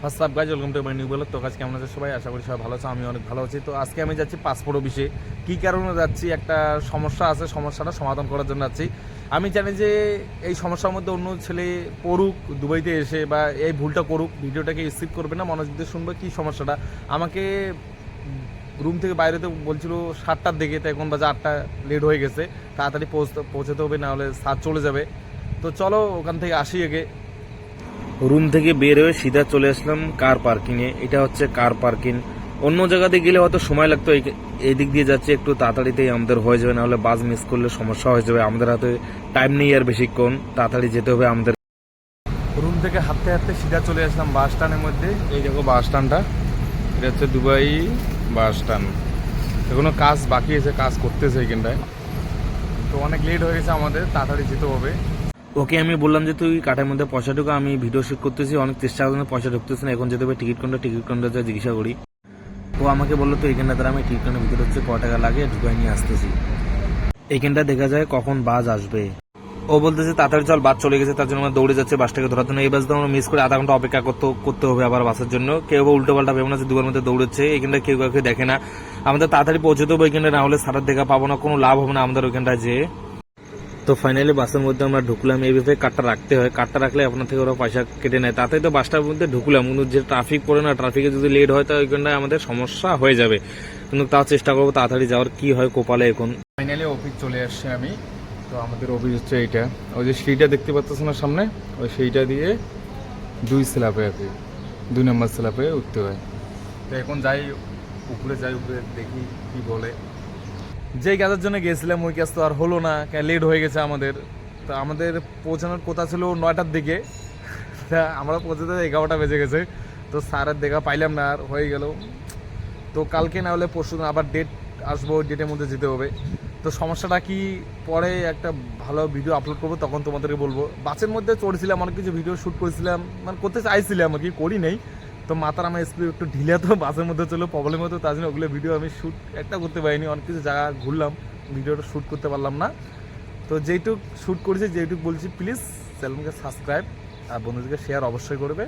WhatsApp guys, welcome to my new blog. তো কাজ কেমন আছে সবাই? আশা করি সবাই ভালো আছে, আমি অনেক ভালো আছি। তো আজকে আমি যাচ্ছি পাসপোর্ট অফিসে। কী কারণে যাচ্ছি? একটা সমস্যা আছে, সমস্যাটা সমাধান করার জন্য যাচ্ছি। আমি জানি যে এই সমস্যার মধ্যে অন্য ছেলে পড়ুক দুবাইতে এসে, বা এই ভুলটা করুক, ভিডিওটাকে স্কিপ করবে না, মনোযোগ দিয়ে শুনবে কী সমস্যাটা। আমাকে রুম থেকে বাইরেতে বলছিল 7টার দিকে, তো এখন বাজে 8টা, লেট হয়ে গেছে। তাড়াতাড়ি পৌঁছাতে হবে, না হলে স্যার চলে যাবে। তো চলো ওখান থেকে আসি। আগে রুম থেকে বের হয়ে সিধা চলে আসলাম কার পার্কিংয়ে। এটা হচ্ছে কার পার্কিং। অন্য জায়গাতে গেলে হয়তো সময় লাগতো, এই দিক দিয়ে যাচ্ছে একটু তাড়াতাড়িতেই আমাদের হয়ে যাবে, নাহলে বাস মিস করলে সমস্যা হয়ে যাবে। আমাদের হাতে টাইম নেই আর বেশিক্ষণ, তাড়াতাড়ি যেতে হবে আমাদের। রুম থেকে হাঁটতে হাঁটতে সিধা চলে আসলাম বাস স্ট্যান্ডের মধ্যে। এই দেখো বাস স্ট্যান্ডটা, এটা হচ্ছে দুবাই বাস স্ট্যান্ড। এখনো কাজ বাকি আছে, কাজ করতেছে এইখানটায়। তো অনেক লেট হয়ে গেছে আমাদের, তাড়াতাড়ি যেতে হবে। ওকে আমি বললাম যে তুই কাঠের মধ্যে পয়সা ঢুকা, আমি ভিডিও শুট করতেছি, অনেক চেষ্টা করতে পয়সা ঢুকতেছে না, এখন যেতে হবে টিকিট কাউন্টার যা জিজ্ঞাসা করি। ও আমাকে বললো তো এইখানটা দ্বারা আমি টিকিট কাউন্টার ভিতরে হচ্ছে ক টাকা লাগে, ঢুকাই নিয়ে আসতেছি। এইখানটা দেখা যায় কখন বাস আসবে। ও বলতেছে তাড়াতাড়ি চল, বাস চলে গেছে, তার জন্য আমরা দৌড়ে যাচ্ছে বাসটাকে ধরার জন্য। এই বাস তো আমরা মিস করে আধা ঘন্টা অপেক্ষা করতে হবে আবার বাসের জন্য। কেউ উল্টো পাল্টা ভেবে না যে দুবার মধ্যে দৌড়েছে, এখানটা কেউ কাউকে দেখে না। আমাদের তাড়াতাড়ি পৌঁছতে হবে ওইখানটা, না হলে সারার দেখা পাবো না, কোনো লাভ হবে না আমাদের ওইখানটায় যে। তো ফাইনালি বাসের মধ্যে আমরা ঢুকলাম। এইভাবে কার্ডটা রাখতে হয়, কার্ডটা রাখলে আপনার থেকে ওরা পয়সা কেটে নেয়। তাতে তো বাসটার মধ্যে ঢুকলাম, কিন্তু যে ট্রাফিক পড়ে না, ট্রাফিকে যদি লেট হয় তো ওইখানটায় আমাদের সমস্যা হয়ে যাবে। কিন্তু তাও চেষ্টা করবো তাড়াতাড়ি যাওয়ার, কি হয় কপালে এখন। ফাইনালি অফিস চলে আসছে আমি। তো আমাদের অফিস হচ্ছে এইটা, ওই যে সিঁড়িটা দেখতে পাচ্ছেন না সামনে, ওই সিঁড়িটা দিয়ে 2 স্ল্যাপে আর কি, 2 নম্বর স্ল্যাপে উঠতে হয়। তো এখন যাই উপরে, দেখি কি বলে। যেই কাজের জন্য গিয়েছিলাম ওই কাজ তো আর হলো না, লেট হয়ে গেছে আমাদের। তো আমাদের পৌঁছানোর কথা ছিল 9টার দিকে, তা আমরা পৌঁছাতে 11টা বেজে গেছে। তো স্যারের দেখা পাইলাম না, আর হয়ে গেল। তো কালকে না হলে পরশু আবার ডেট আসবো, ওই ডেটের মধ্যে যেতে হবে। তো সমস্যাটা কি, পরে একটা ভালো ভিডিও আপলোড করবো, তখন তোমাদেরকে বলবো। বাসের মধ্যে চড়ছিলাম, অনেক কিছু ভিডিও শ্যুট করেছিলাম, মানে করতে চাইছিলাম আর কি, করি নেই। তো মাথার আমার স্পিড একটু ঢিলে, তো বাসের মধ্যে চলো প্রবলেম হতো, তার জন্য ওগুলো ভিডিও আমি শ্যুট একটা করতে পারিনি। অনেক কিছু জায়গা ঘুরলাম, ভিডিওটা শ্যুট করতে পারলাম না। তো যেইটুক শ্যুট করেছি, যেইটুক বলছি, প্লিজ চ্যানেলকে সাবস্ক্রাইব আর বন্ধুদেরকে শেয়ার অবশ্যই করবে।